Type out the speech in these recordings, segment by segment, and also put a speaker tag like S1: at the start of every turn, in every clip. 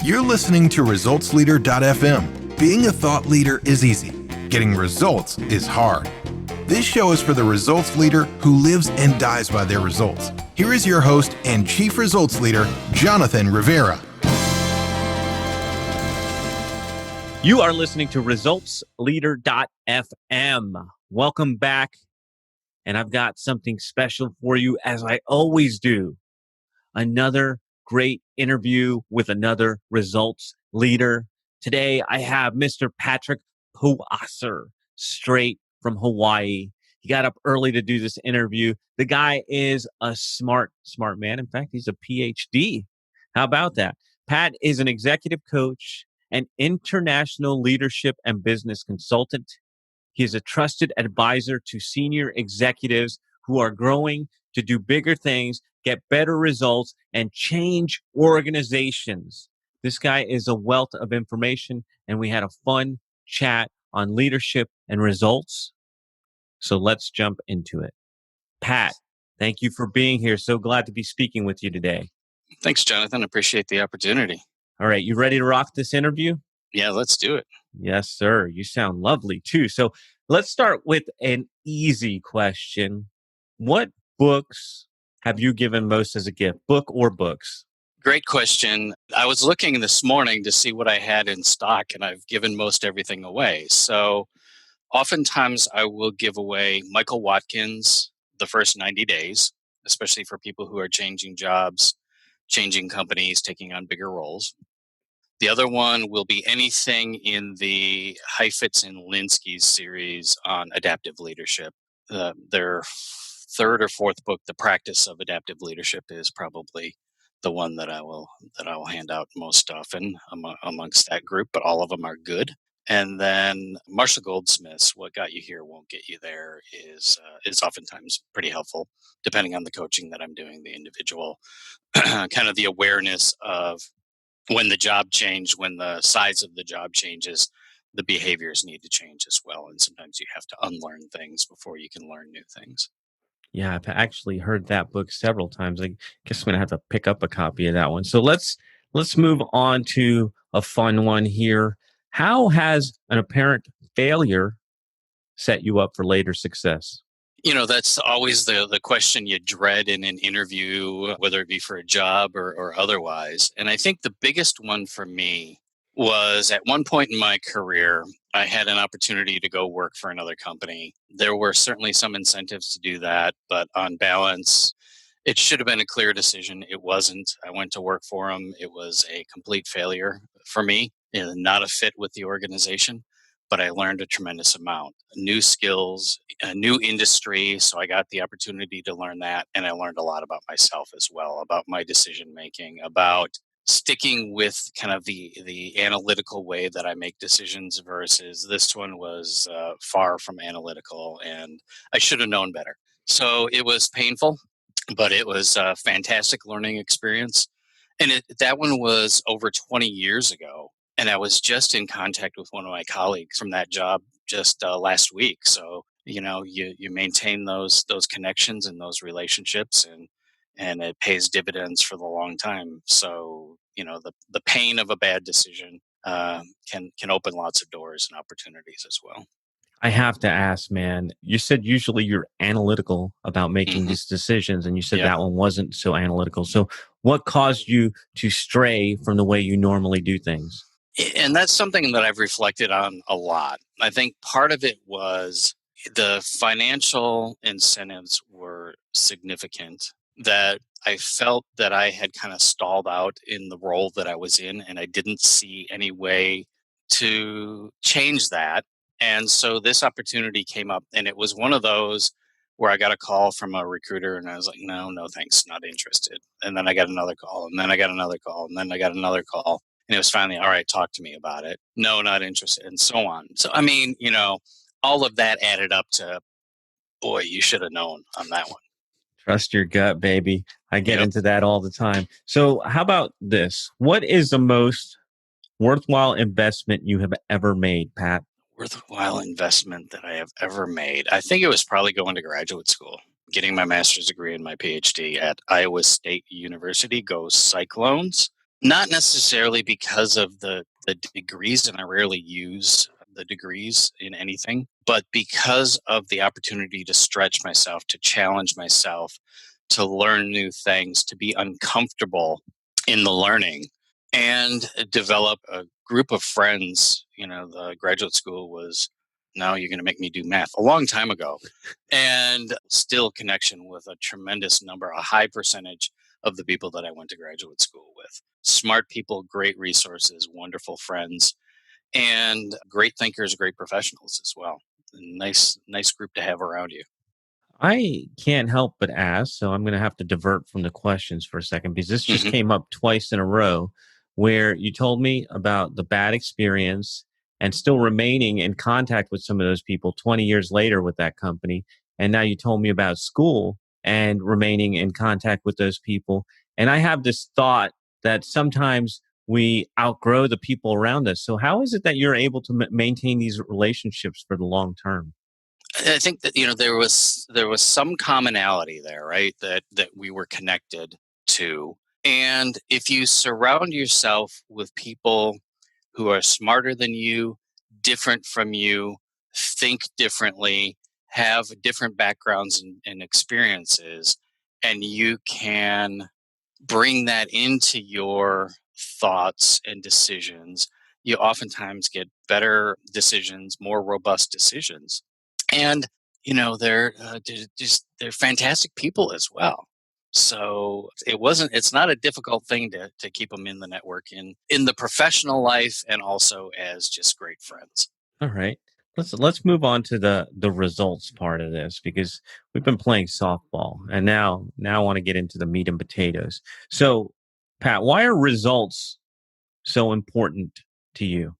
S1: You're listening to ResultsLeader.fm. Being a thought leader is easy. Getting results is hard. This show is for the results leader who lives and dies by their results. Here is your host and Chief Results Leader, Jonathan Rivera.
S2: You are listening to ResultsLeader.fm. Welcome back. And I've got something special for you, as I always do. Another great interview with another results leader. Today, I have Mr. Patrick Powaser, straight from Hawaii. He got up early to do this interview. The guy is a smart man. In fact, he's a PhD. How about that? Pat is an executive coach, an international leadership and business consultant. He is a trusted advisor to senior executives who are growing to do bigger things, get better results, and change organizations. This guy is a wealth of information, and we had a fun chat on leadership and results. So let's jump into it. Pat, thank you for being here. So glad to be speaking with you today.
S3: Thanks, Jonathan. Appreciate the opportunity.
S2: All right, you ready to rock this interview?
S3: Yeah, let's do it.
S2: Yes, sir. You sound lovely too. So let's start with an easy question. What books have you given most as a gift, book or books?
S3: Great question. I was looking this morning to see what I had in stock, and I've given most everything away. So oftentimes I will give away Michael Watkins' The First 90 Days, especially for people who are changing jobs, changing companies, taking on bigger roles. The other one will be anything in the Heifetz and Linsky's series on adaptive leadership. Their third or fourth book, The Practice of Adaptive Leadership, is probably the one that I will hand out most often amongst that group, but all of them are good. And then Marshall Goldsmith's What Got You Here Won't Get You There is oftentimes pretty helpful, depending on the coaching that I'm doing, the individual, kind of the awareness of when the job changed, when the size of the job changes, the behaviors need to change as well. And sometimes you have to unlearn things before you can learn new things.
S2: Yeah, I've actually heard that book several times. I guess I'm going to have to pick up a copy of that one. So let's move on to a fun one here. How has an apparent failure set you up for later success?
S3: You know, that's always the question you dread in an interview, whether it be for a job or otherwise. And I think the biggest one for me was at one point in my career, I had an opportunity to go work for another company. There were certainly some incentives to do that, but on balance, it should have been a clear decision. It wasn't. I went to work for them. It was a complete failure for me, and not a fit with the organization. But I learned a tremendous amount, new skills, a new industry. So I got the opportunity to learn that. And I learned a lot about myself as well, about my decision making, about sticking with kind of the analytical way that I make decisions versus this one was far from analytical, and I should have known better. So it was painful, but it was a fantastic learning experience. And that one was over 20 years ago. And I was just in contact with one of my colleagues from that job just last week. So, you know, you maintain those connections and those relationships, and it pays dividends for the long time. So, you know, the pain of a bad decision can open lots of doors and opportunities as well.
S2: I have to ask, man, you said usually you're analytical about making these decisions, and you said that one wasn't so analytical. So what caused you to stray from the way you normally do things?
S3: And that's something that I've reflected on a lot. I think part of it was the financial incentives were significant, that I felt that I had kind of stalled out in the role that I was in, and I didn't see any way to change that. And so this opportunity came up, and it was one of those where I got a call from a recruiter, and I was like, no, thanks, not interested. And then I got another call, and then I got another call, and then I got another call. And it was finally, all right, talk to me about it. No, not interested, and so on. So, I mean, you know, all of that added up to, boy, you should have known on that one.
S2: Trust your gut, baby. I get into that all the time. So how about this? What is the most worthwhile investment you have ever made, Pat?
S3: Worthwhile investment that I have ever made. I think it was probably going to graduate school, getting my master's degree and my PhD at Iowa State University. Go Cyclones. Not necessarily because of the degrees, and I rarely use the degrees in anything, but because of the opportunity to stretch myself, to challenge myself, to learn new things, to be uncomfortable in the learning, and develop a group of friends. The graduate school was, now you're going to make me do math, a long time ago, and still connection with a tremendous number, a high percentage of the people that I went to graduate school with. Smart people, great resources, wonderful friends, and great thinkers, great professionals as well. Nice group to have around you.
S2: I can't help but ask, so I'm going to have to divert from the questions for a second because this just
S3: Hmm.
S2: came up twice in a row where you told me about the bad experience and still remaining in contact with some of those people 20 years later with that company. And now you told me about school and remaining in contact with those people. And I have this thought that sometimes we outgrow the people around us. So, how is it that you're able to maintain these relationships for the long term?
S3: I think that there was some commonality there, right? That we were connected to, and if you surround yourself with people who are smarter than you, different from you, think differently, have different backgrounds and experiences, and you can bring that into your thoughts and decisions, you oftentimes get better decisions, more robust decisions. And they're fantastic people as well. So it's not a difficult thing to keep them in the network, in the professional life, and also as just great friends.
S2: All right. Let's move on to the results part of this because we've been playing softball and now I want to get into the meat and potatoes. So, Pat, why are results so important to you?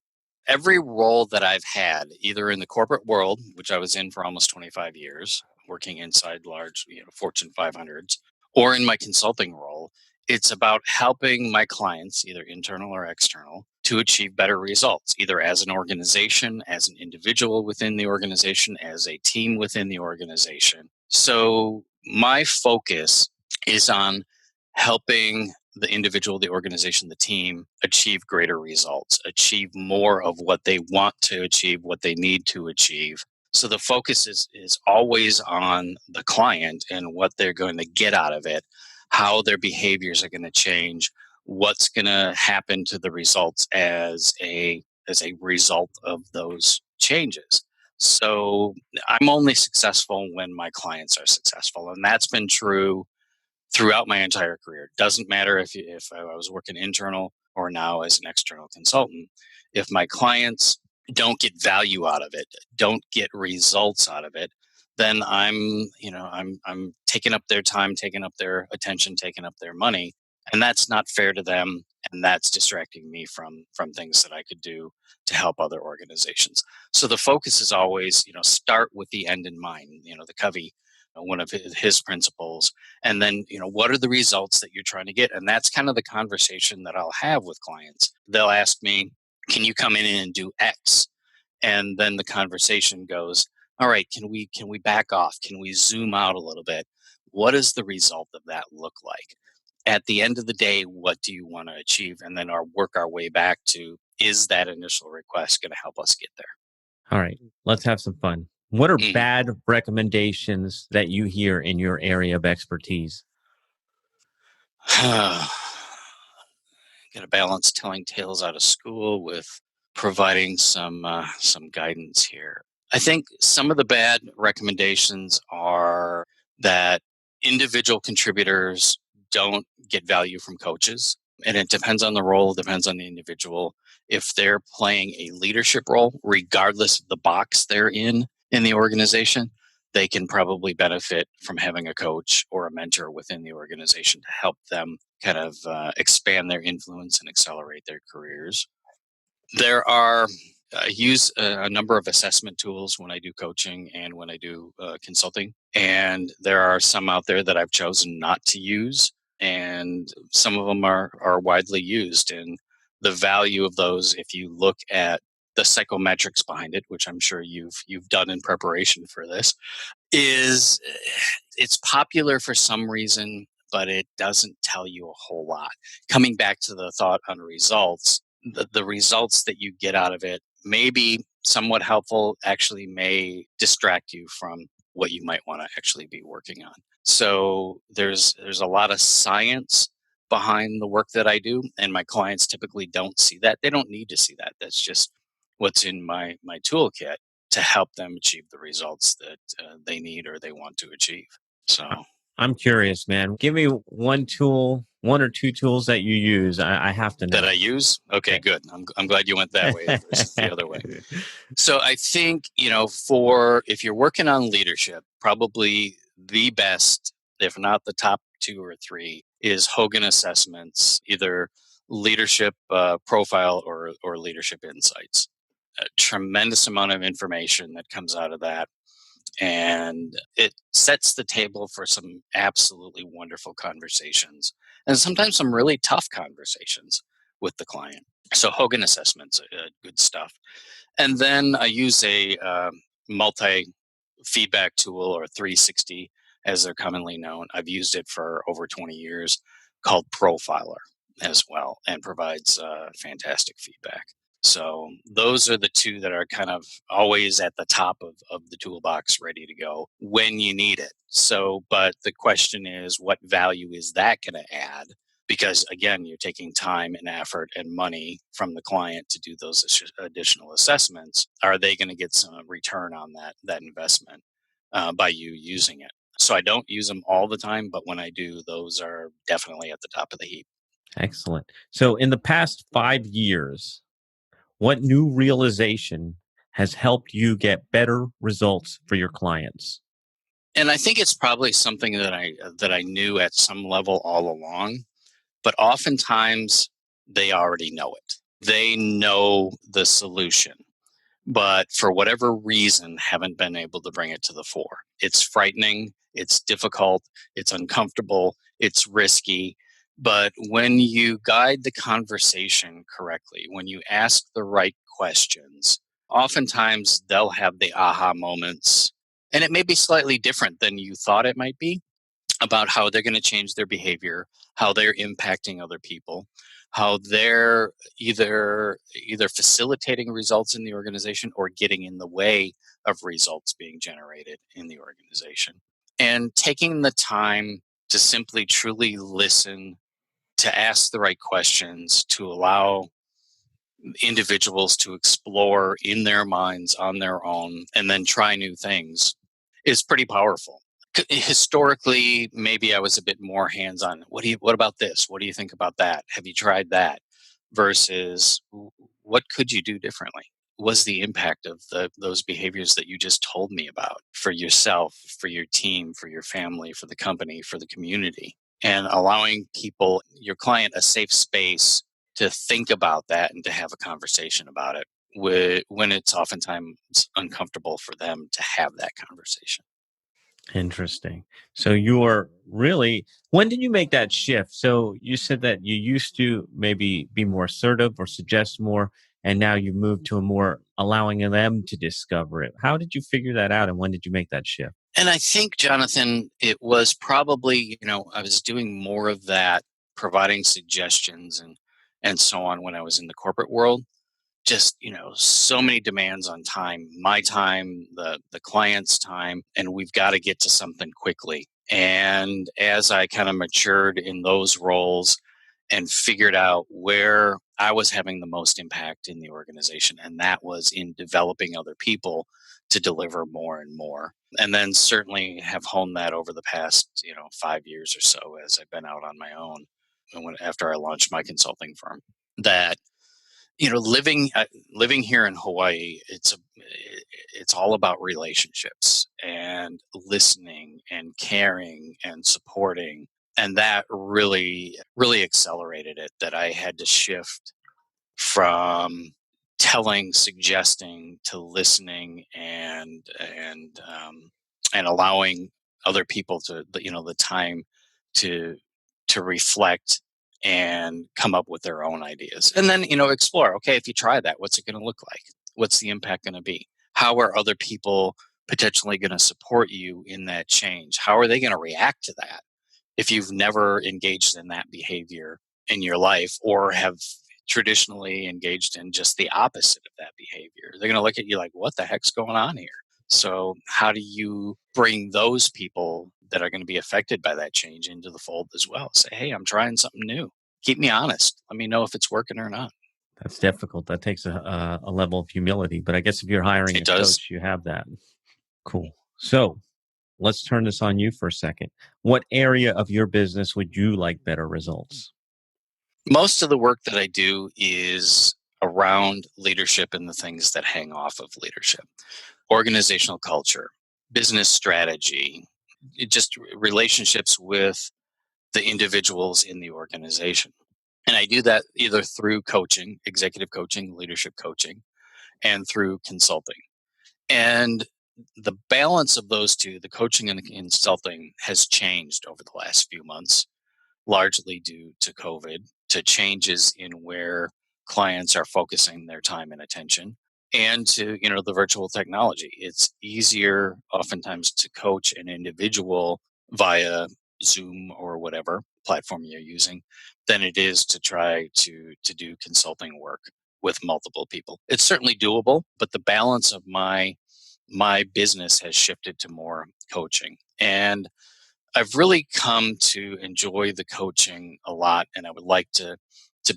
S3: Every role that I've had, either in the corporate world, which I was in for almost 25 years, working inside large, Fortune 500s, or in my consulting role, it's about helping my clients, either internal or external, to achieve better results, either as an organization, as an individual within the organization, as a team within the organization. So my focus is on helping the individual, the organization, the team achieve greater results, achieve more of what they want to achieve, what they need to achieve. So the focus is always on the client and what they're going to get out of it, how their behaviors are going to change, what's going to happen to the results as a result of those changes. So I'm only successful when my clients are successful, and that's been true throughout my entire career. Doesn't matter if I was working internal or now as an external consultant. If my clients don't get value out of it, don't get results out of it, then I'm taking up their time, taking up their attention, taking up their money, and that's not fair to them, and that's distracting me from things that I could do to help other organizations. So the focus is always, start with the end in mind. The Covey, one of his principles, and then what are the results that you're trying to get, and that's kind of the conversation that I'll have with clients. They'll ask me, can you come in and do X? And then the conversation goes, all right, can we back off, can we zoom out a little bit, what does the result of that look like? At the end of the day, what do you want to achieve? And then work our way back to, is that initial request going to help us get
S2: All right, let's have some fun. What are
S3: there?
S2: bad recommendations that you hear in your area of expertise?
S3: Got to balance telling tales out of school with providing some guidance here. I think some of the bad recommendations are that individual contributors don't get value from coaches, and it depends on the role, depends on the individual. If they're playing a leadership role, regardless of the box they're in the organization, they can probably benefit from having a coach or a mentor within the organization to help them kind of expand their influence and accelerate their careers. I use a number of assessment tools when I do coaching and when I do consulting. And there are some out there that I've chosen not to use. And some of them are widely used. And the value of those, if you look at the psychometrics behind it, which I'm sure you've done in preparation for this, is it's popular for some reason, but it doesn't tell you a whole lot. Coming back to the thought on results, the results that you get out of it may be somewhat helpful, actually may distract you from what you might want to actually be working on. So there's a lot of science behind the work that I do, and my clients typically don't see that. They don't need to see that. That's just what's in my toolkit to help them achieve the results that they need or they want to achieve. So
S2: I'm curious, man. Give me one tool, one or two tools that you use. I have to
S3: that
S2: know.
S3: I use, okay, good. I'm glad you went that way versus the other way. So I think, for if you're working on leadership, probably the best, if not the top two or three, is Hogan Assessments, either leadership profile or leadership insights. A tremendous amount of information that comes out of that. And it sets the table for some absolutely wonderful conversations and sometimes some really tough conversations with the client. So Hogan Assessments, good stuff. And then I use a multi feedback tool, or 360 as they're commonly known. I've used it for over 20 years, called Profiler as well, and provides fantastic feedback. So those are the two that are kind of always at the top of the toolbox, ready to go when you need it. So, but the question is, what value is that going to add? Because again, you're taking time and effort and money from the client to do those additional assessments. Are they going to get some return on that investment by you using it? So I don't use them all the time, but when I do, those are definitely at the top of the heap.
S2: Excellent. So, in the past 5 years, what new realization has helped you get better results for your clients?
S3: And I think it's probably something that I knew at some level all along, but oftentimes they already know it. They know the solution, but for whatever reason haven't been able to bring it to the fore. It's frightening, it's difficult, it's uncomfortable, it's risky. But when you guide the conversation correctly, when you ask the right questions, oftentimes they'll have the aha moments. And it may be slightly different than you thought it might be, about how they're going to change their behavior, how they're impacting other people, how they're either facilitating results in the organization or getting in the way of results being generated in the organization. And taking the time to simply truly listen, to ask the right questions, to allow individuals to explore in their minds on their own and then try new things is pretty powerful. Historically, maybe I was a bit more hands-on. What about this? What do you think about that? Have you tried that? Versus, what could you do differently? Was the impact of those behaviors that you just told me about for yourself, for your team, for your family, for the company, for the community? And allowing people, your client, a safe space to think about that and to have a conversation about it when it's oftentimes uncomfortable for them to have that conversation.
S2: Interesting. So you are really, when did you make that shift? So you said that you used to maybe be more assertive or suggest more, and now you moved to a more allowing them to discover it. How did you figure that out, and when did you make that shift?
S3: And I think, Jonathan, it was probably, I was doing more of that, providing suggestions and so on when I was in the corporate world. Just, so many demands on time, my time, the client's time, and we've got to get to something quickly. And as I kind of matured in those roles and figured out where I was having the most impact in the organization, and that was in developing other people to deliver more and more. And then certainly have honed that over the past, 5 years or so as I've been out on my own and after I launched my consulting firm. That living here in Hawaii, it's all about relationships and listening and caring and supporting, and that really accelerated it. That I had to shift from telling, suggesting, to listening and allowing other people to the time to reflect and come up with their own ideas, and then explore. Okay, if you try that, what's it going to look like? What's the impact going to be? How are other people potentially going to support you in that change? How are they going to react to that? if you've never engaged in that behavior in your life or have traditionally engaged in just the opposite of that behavior. They're going to look at you like, what the heck's going on here? So, how do you bring those people that are going to be affected by that change into the fold as well? Say, hey, I'm trying something new. Keep me honest. Let me know if it's working or not.
S2: That's difficult. That takes a level of humility. But I guess if you're hiring
S3: It
S2: a
S3: does.
S2: coach, you have that. Cool. So let's turn this on you for a second. What area of your business would you like better results?
S3: Most of the work that I do is around leadership and the things that hang off of leadership, organizational culture, business strategy, just relationships with the individuals in the organization. And I do that either through coaching, executive coaching, leadership coaching, and through consulting. And the balance of those two, the coaching and the consulting, has changed over the last few months, largely due to COVID, to changes in where clients are focusing their time and attention, and to the virtual technology. It's easier oftentimes to coach an individual via Zoom or whatever platform you're using than it is to try to do consulting work with multiple people. It's certainly doable, but the balance of my business has shifted to more coaching. And I've really come to enjoy the coaching a lot, and I would like to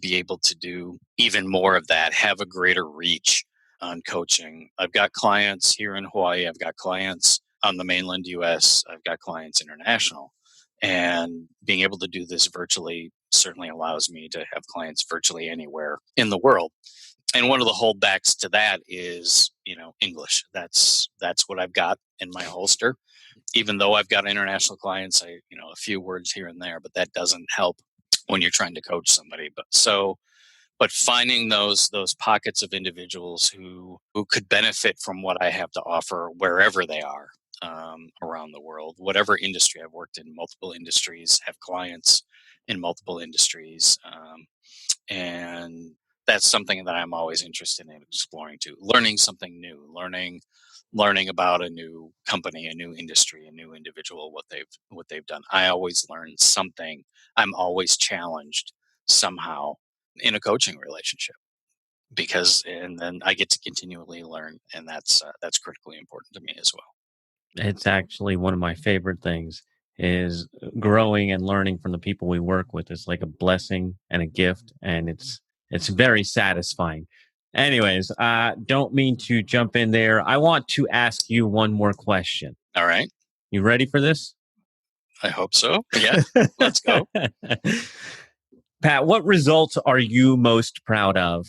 S3: be able to do even more of that, have a greater reach on coaching. I've got clients here in Hawaii, I've got clients on the mainland US, I've got clients international. And being able to do this virtually certainly allows me to have clients virtually anywhere in the world. And one of the holdbacks to that is, English. That's what I've got in my holster. Even though I've got international clients, a few words here and there, but that doesn't help when you're trying to coach somebody. But finding those pockets of individuals who could benefit from what I have to offer wherever they are around the world, whatever industry. I've worked in multiple industries, have clients in multiple industries, and that's something that I'm always interested in exploring too. Learning something new, learning about a new company, a new industry, a new individual, what they've done. I always learn something. I'm always challenged somehow in a coaching relationship and then I get to continually learn, and that's critically important to me as well.
S2: It's actually one of my favorite things is growing and learning from the people we work with. It's like a blessing and a gift, and it's very satisfying. Anyways, don't mean to jump in there. I want to ask you one more question.
S3: All right.
S2: You ready for this?
S3: I hope so. Yeah. Let's go.
S2: Pat, what results are you most proud of?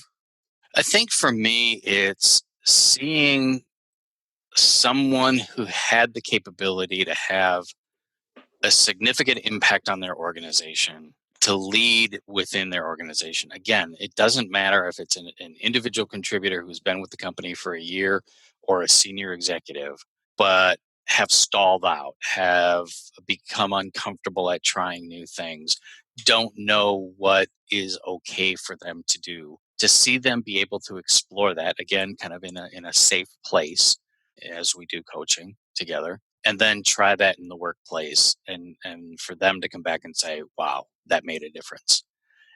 S3: I think for me, it's seeing someone who had the capability to have a significant impact on their organization, to lead within their organization. Again, it doesn't matter if it's an individual contributor who's been with the company for a year or a senior executive, but have stalled out, have become uncomfortable at trying new things, don't know what is okay for them to do. To see them be able to explore that again, kind of in a safe place as we do coaching together, and then try that in the workplace, and for them to come back and say, wow, that made a difference.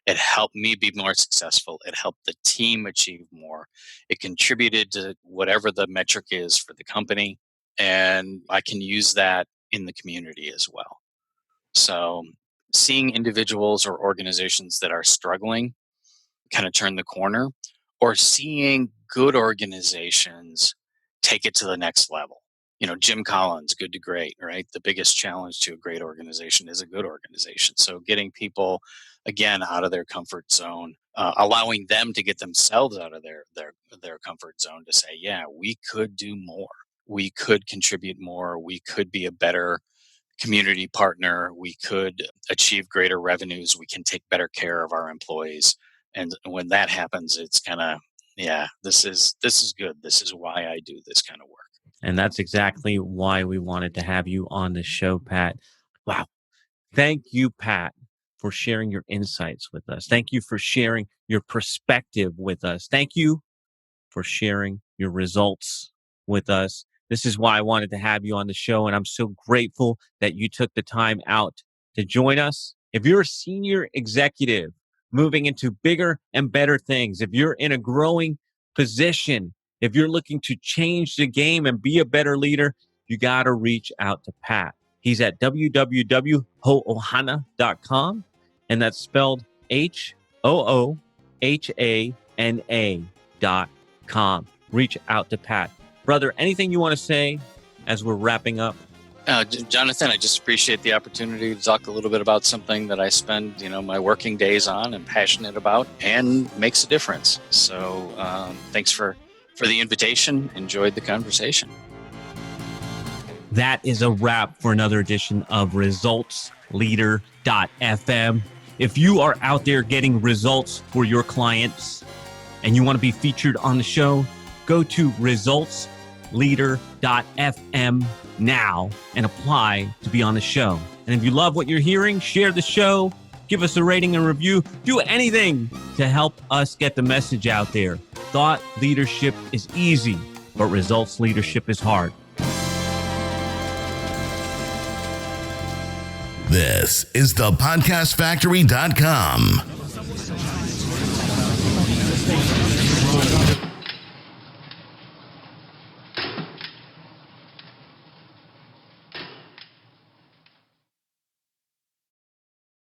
S3: It helped me be more successful. It helped the team achieve more. It contributed to whatever the metric is for the company, and I can use that in the community as well. So seeing individuals or organizations that are struggling kind of turn the corner, or seeing good organizations take it to the next level. Jim Collins, Good to Great, right? The biggest challenge to a great organization is a good organization. So getting people again out of their comfort zone, allowing them to get themselves out of their comfort zone to say, yeah, we could do more. We could contribute more. We could be a better community partner. We could achieve greater revenues. We can take better care of our employees. And when that happens, it's kind of, yeah, this is good. This is why I do this kind of work.
S2: And that's exactly why we wanted to have you on the show, Pat. Wow. Thank you, Pat, for sharing your insights with us. Thank you for sharing your perspective with us. Thank you for sharing your results with us. This is why I wanted to have you on the show. And I'm so grateful that you took the time out to join us. If you're a senior executive moving into bigger and better things, if you're in a growing position, if you're looking to change the game and be a better leader, you got to reach out to Pat. He's at www.hoohana.com, and that's spelled HOOHANA.com. Reach out to Pat. Brother, anything you want to say as we're wrapping up?
S3: Jonathan, I just appreciate the opportunity to talk a little bit about something that I spend, my working days on and passionate about and makes a difference. So thanks for the invitation. Enjoyed the conversation.
S2: That is a wrap for another edition of ResultsLeader.fm. If you are out there getting results for your clients and you want to be featured on the show, go to ResultsLeader.fm now and apply to be on the show. And if you love what you're hearing, share the show, give us a rating and review, do anything to help us get the message out there. Thought leadership is easy, but results leadership is hard.
S4: This is thepodcastfactory.com.